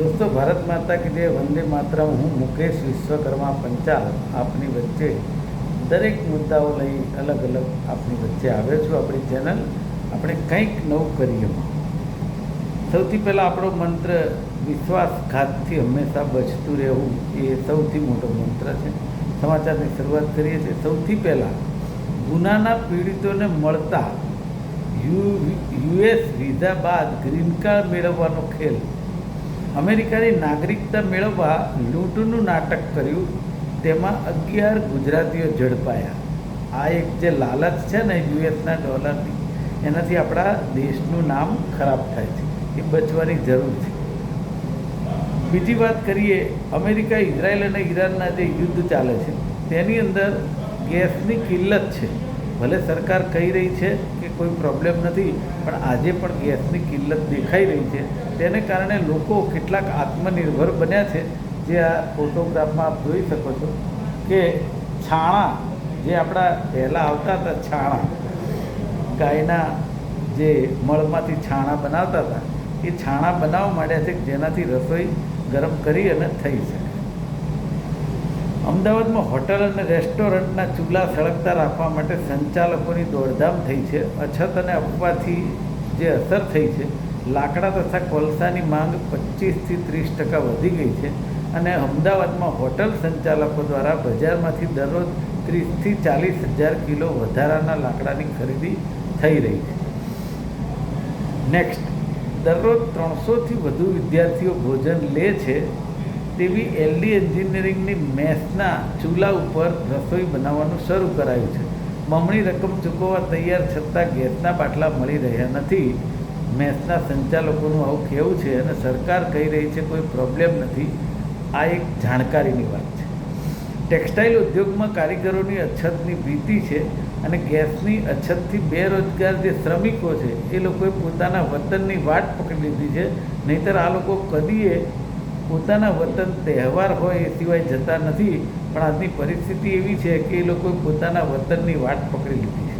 दोस्तों, भारत माता की जय, वंदे मातरम। હું મુકેશ વિશ્વકર્મા પંચાલ આપની વચ્ચે દરેક મુદ્દાઓ લઈ અલગ અલગ આપની વચ્ચે આવ્યો છું। આપણી ચેનલ આપણે કંઈક નવું કરીએ। સૌથી પહેલાં આપણો મંત્ર વિશ્વાસઘાતથી હંમેશા બચતું રહેવું એ સૌથી મોટો મંત્ર છે। સમાચારની શરૂઆત કરીએ છીએ। સૌથી પહેલાં ગુનાના પીડિતોને મળતા યુએસ વિઝા બાદ ગ્રીન કાર્ડ મેળવવાનો ખેલ। અમેરિકાની નાગરિકતા મેળવવા લૂંટનું નાટક કર્યું, તેમાં 11 ગુજરાતીઓ ઝડપાયા। આ એક જે લાલચ છે ને યુએસના ડોલરની, એનાથી આપણા દેશનું નામ ખરાબ થાય છે, એ બચવાની જરૂર છે। બીજી વાત કરીએ, અમેરિકા, ઇઝરાયલ અને ઈરાનના જે યુદ્ધ ચાલે છે તેની અંદર ગેસની કિલ્લત છે। ભલે સરકાર કહી રહી છે કે કોઈ પ્રોબ્લેમ નથી, પણ આજે પણ ગેસની કિલ્લત દેખાઈ રહી છે। તેને કારણે લોકો કેટલાક આત્મનિર્ભર બન્યા છે। જે આ ફોટોગ્રાફમાં આપ જોઈ શકો છો કે છાણા જે આપણા પહેલાં આવતા હતા, છાણા ગાયના જે મળમાંથી છાણા બનાવતા હતા, એ છાણા બનાવવા માંડ્યા છે જેનાથી રસોઈ ગરમ કરી અને થઈ શકે। અમદાવાદમાં હોટલ અને રેસ્ટોરન્ટના ચૂલા સળગતા રાખવા માટે સંચાલકોની દોડધામ થઈ છે। અછત અને અફવાથી જે અસર થઈ છે, લાકડા તથા કોલસાની માંગ 25થી 30% વધી ગઈ છે અને અમદાવાદમાં હોટલ સંચાલકો દ્વારા બજારમાંથી દરરોજ 30થી 40 હજાર કિલો વધારાના લાકડાની ખરીદી થઈ રહી છે। નેક્સ્ટ, દરરોજ 300થી વધુ વિદ્યાર્થીઓ ભોજન લે છે તેવી એલડી એન્જિનિયરિંગની મેસના ચૂલા ઉપર રસોઈ બનાવવાનું શરૂ કરાયું છે। બમણી રકમ ચૂકવવા તૈયાર છતાં ગેસના બાટલા મળી રહ્યા નથી। મેસના સંચાલકોનું આવું કહેવું છે અને સરકાર કહી રહી છે કોઈ પ્રોબ્લેમ નથી। આ એક જાણકારીની વાત છે। ટેક્સટાઇલ ઉદ્યોગમાં કારીગરોની અછતની ભીતિ છે અને ગેસની અછતથી બેરોજગાર જે શ્રમિકો છે એ લોકોએ પોતાના વતનની વાટ પકડી લીધી છે। નહીંતર આ લોકો કદીએ પોતાના વતન તહેવાર હોય એ સિવાય જતા નથી, પણ આજની પરિસ્થિતિ એવી છે કે એ લોકોએ પોતાના વતનની વાટ પકડી લીધી છે।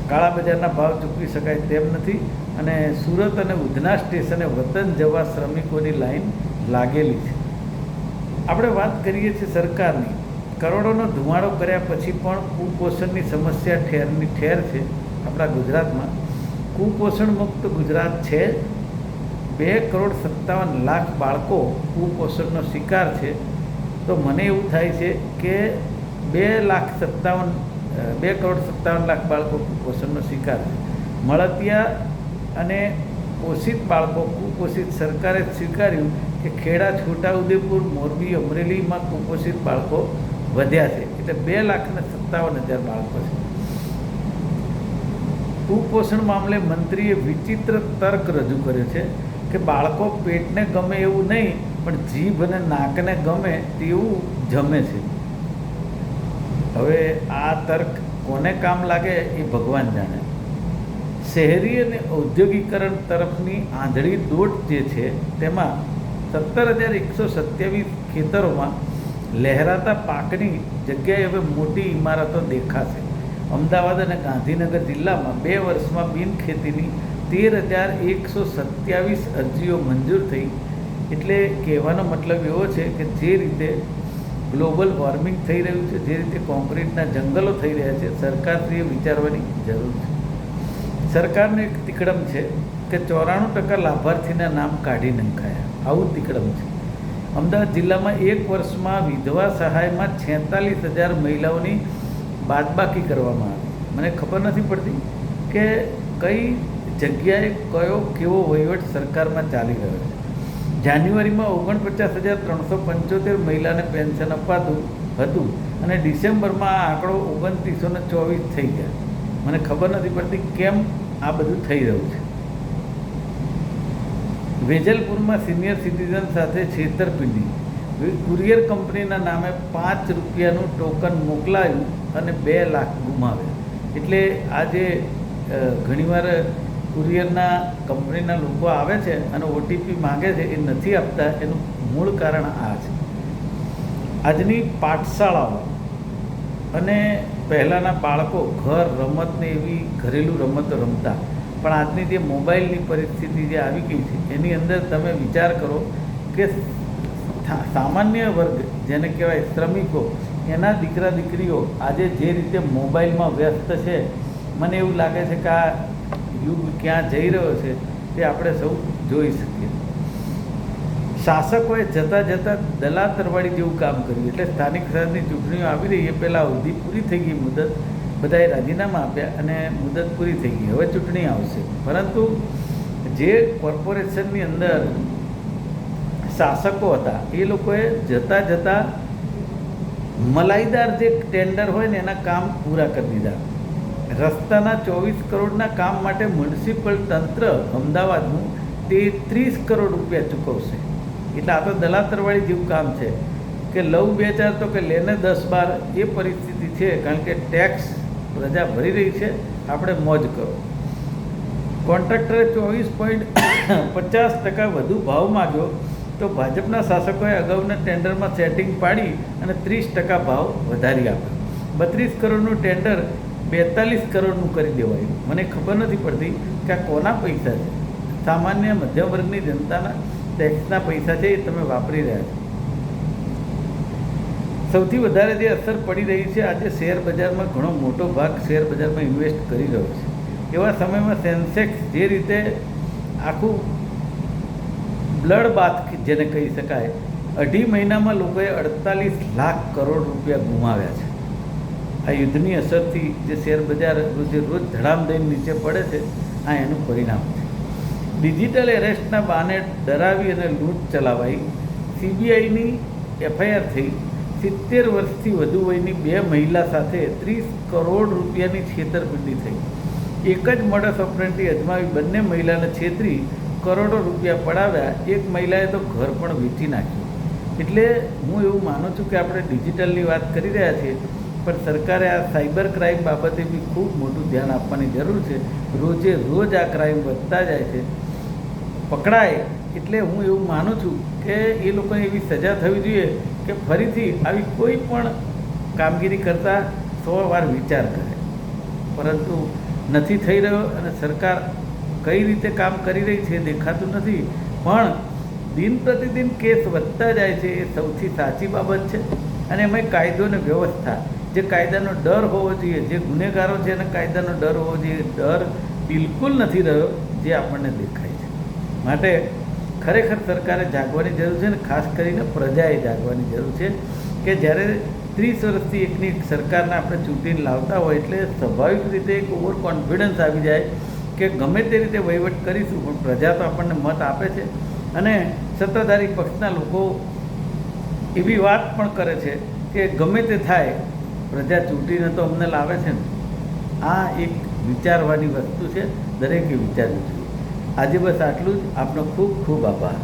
કાળા બજારના ભાવ ચૂકવી શકાય તેમ નથી અને સુરત અને ઉધના સ્ટેશને વતન જવા શ્રમિકોની લાઈન લાગેલી છે। આપણે વાત કરીએ છીએ સરકારની। કરોડોનો ધુમાડો કર્યા પછી પણ કુપોષણની સમસ્યા ઠેરની ઠેર છે આપણા ગુજરાતમાં। કુપોષણ મુક્ત ગુજરાત છે। 2,57,00,000 બાળકો કુપોષણનો શિકાર છે। તો મને એવું થાય છે કે 2,57,00,000 બાળકો કુપોષણનો શિકાર છે। મળતિયા અને પોષિત બાળકો કુપોષિત। સરકારે સ્વીકાર્યું કે ખેડા, છોટાઉદેપુર, મોરબી, અમરેલીમાં કુપોષિત બાળકો વધ્યા છે, એટલે 2,57,000 બાળકો છે। કુપોષણ મામલે મંત્રીએ વિચિત્ર તર્ક રજૂ કર્યો છે કે બાળકો પેટને ગમે એવું નહીં, પણ જીભ અને નાકને ગમે તેવું જમે છે। હવે આ તર્ક કોને કામ લાગે એ ભગવાન જાણે। શહેરી અને ઔદ્યોગિકરણ તરફની આંધળી દોટ જે છે તેમાં 17,127 ખેતરોમાં લહેરાતા પાકની જગ્યાએ હવે મોટી ઇમારતો દેખાશે। અમદાવાદ અને ગાંધીનગર જિલ્લામાં 2 વર્ષમાં બિનખેતીની 13,127 અરજીઓ મંજૂર થઈ। એટલે કહેવાનો મતલબ એવો છે કે જે રીતે ગ્લોબલ વોર્મિંગ થઈ રહ્યું છે, જે રીતે કોન્ક્રીટના જંગલો થઈ રહ્યા છે, સરકારશ્રીએ વિચારવાની જરૂર છે। સરકારનું એક તિકડમ છે કે 94% લાભાર્થીના નામ કાઢી નંખાયા। આવું તિકડમ છે। અમદાવાદ જિલ્લામાં 1 વર્ષમાં વિધવા સહાયમાં 46,000 મહિલાઓની બાદબાકી કરવામાં આવી। મને ખબર નથી પડતી કે કઈ જગ્યાએ કેવો વહીવટ સરકારમાં ચાલી રહ્યો છે। જાન્યુઆરીમાં 49,375 મહિલાને પેન્શન અપાતું હતું અને ડિસેમ્બરમાં આ આંકડો 2924 થઈ ગયા। મને ખબર નથી પડતી કેમ આ બધું થઈ રહ્યું છે। વેજલપુરમાં સિનિયર સિટીઝન સાથે છેતરપિંડી। કુરિયર કંપનીના નામે 5 રૂપિયાનું ટોકન મોકલાયું અને 2 લાખ ગુમાવ્યા। એટલે આ જે ઘણીવાર કુરિયરના કંપનીના લોકો આવે છે અને ઓટીપી માગે છે, એ નથી આપતા, એનું મૂળ કારણ આ છે। આજની પાઠશાળાઓ અને પહેલાંના બાળકો ઘર રમતને એવી ઘરેલું રમતો રમતા, પણ આજની જે મોબાઈલની પરિસ્થિતિ જે આવી ગઈ છે એની અંદર તમે વિચાર કરો કે સામાન્ય વર્ગ જેને કહેવાય શ્રમિકો, એના દીકરા દીકરીઓ આજે જે રીતે મોબાઈલમાં વ્યસ્ત છે, મને એવું લાગે છે કે આ યુગ ક્યાં જઈ રહ્યો છે તે આપણે સૌ જોઈ શકીએ. શાસકોએ જતાં જતાં દલાલ તરવાડી જેવું કામ કર્યું. એટલે સ્થાનિક સ્વરાજની ચૂંટણીઓ આવી રહી એ પહેલાં અવધિ પૂરી થઈ ગઈ, મુદત બધાએ રાજીનામા આપ્યા અને મુદત પૂરી થઈ ગઈ, હવે ચૂંટણી આવશે. પરંતુ જે કોર્પોરેશનની અંદર શાસકો હતા એ લોકોએ જતાં જતાં મલાઈદાર જે ટેન્ડર હોય ને એના કામ પૂરા કરી દીધા. રસ્તાના 24 કરોડના કામ માટે મ્યુનિસિપલ તંત્ર અમદાવાદનું 33 કરોડ રૂપિયા ચૂકવશે. એટલે આ તો દલાલ તરવાડી જેવું કામ છે કે લવ 2-4 તો કે લેને 10-12 એ પરિસ્થિતિ છે. કારણ કે ટેક્સ પ્રજા ભરી રહી છે, આપણે મોજ કરો. કોન્ટ્રાક્ટરે 24.50% વધુ ભાવ માગ્યો તો ભાજપના શાસકોએ અગાઉના ટેન્ડરમાં સેટિંગ પાડી અને 30% ભાવ વધારી આપ્યો. 32 કરોડનું ટેન્ડર 42 કરોડનું કરી દેવાયું. મને ખબર નથી પડતી કે આ કોના પૈસા છે. સામાન્ય મધ્યમ વર્ગની જનતાના ટેક્સના પૈસા છે, એ તમે વાપરી રહ્યા છો. સૌથી વધારે જે અસર પડી રહી છે, આજે શેર બજારમાં ઘણો મોટો ભાગ શેર બજારમાં ઇન્વેસ્ટ કરી રહ્યો છે. એવા સમયમાં સેન્સેક્સ જે રીતે આખું બ્લડ બાથ જેને કહી શકાય, 2.5 મહિનામાં લોકોએ 48 લાખ કરોડ રૂપિયા ગુમાવ્યા છે. આ યુદ્ધની અસરથી જે શેર બજાર રોજે રોજ ધડામ દઈને નીચે પડે છે, આ એનું પરિણામ છે. ડિજિટલ એરેસ્ટના બહાને ડરાવી અને લૂંટ ચલાવાઈ. CBIની FIR થઈ. 70 વર્ષથી વધુ વયની 2 મહિલા સાથે 30 કરોડ રૂપિયાની છેતરપિંડી થઈ. એક જ મોડસ ઓપરેન્ડી અજમાવી બંને મહિલાને છેતરી કરોડો રૂપિયા પડાવ્યા. એક મહિલાએ તો ઘર પણ વેચી નાખ્યું. એટલે હું એવું માનું છું કે આપણે ડિજિટલની વાત કરી રહ્યા છીએ, પણ સરકારે આ સાયબર ક્રાઇમ બાબતે બી ખૂબ મોટું ધ્યાન આપવાની જરૂર છે. રોજે રોજ આ ક્રાઇમ વધતા જાય છે. પકડાય એટલે હું એવું માનું છું કે એ લોકોને એવી સજા થવી જોઈએ કે ફરીથી આવી કોઈ પણ કામગીરી કરતાં 100 વાર વિચાર કરે. પરંતુ નથી થઈ રહ્યો અને સરકાર કઈ રીતે કામ કરી રહી છે દેખાતું નથી. પણ દિન પ્રતિદિન કેસ વધતા જાય છે, એ સૌથી સાચી બાબત છે. અને એમાં કાયદો અને વ્યવસ્થા, જે કાયદાનો ડર હોવો જોઈએ, જે ગુનેગારો છે એને કાયદાનો ડર હોવો જોઈએ, ડર બિલકુલ નથી રહ્યો, જે આપણને દેખાય છે. માટે ખરેખર સરકારે જાગવાની જરૂર છે, અને ખાસ કરીને પ્રજાએ જાગવાની જરૂર છે કે જ્યારે 30 વર્ષથી એકની સરકારને આપણે ચૂંટીને લાવતા હોય એટલે સ્વાભાવિક રીતે એક ઓવર કોન્ફિડન્સ આવી જાય કે ગમે તે રીતે વહીવટ કરીશું, પણ પ્રજા તો આપણને મત આપે છે. અને સત્તાધારી પક્ષના લોકો એવી વાત પણ કરે છે કે ગમે તે થાય પ્રજા ચૂંટીને તો અમને લાવે છે ને. આ એક વિચારવાની વસ્તુ છે, દરેકે વિચારવું જોઈએ. આજે બસ આટલું જ. આપનો ખૂબ ખૂબ આભાર.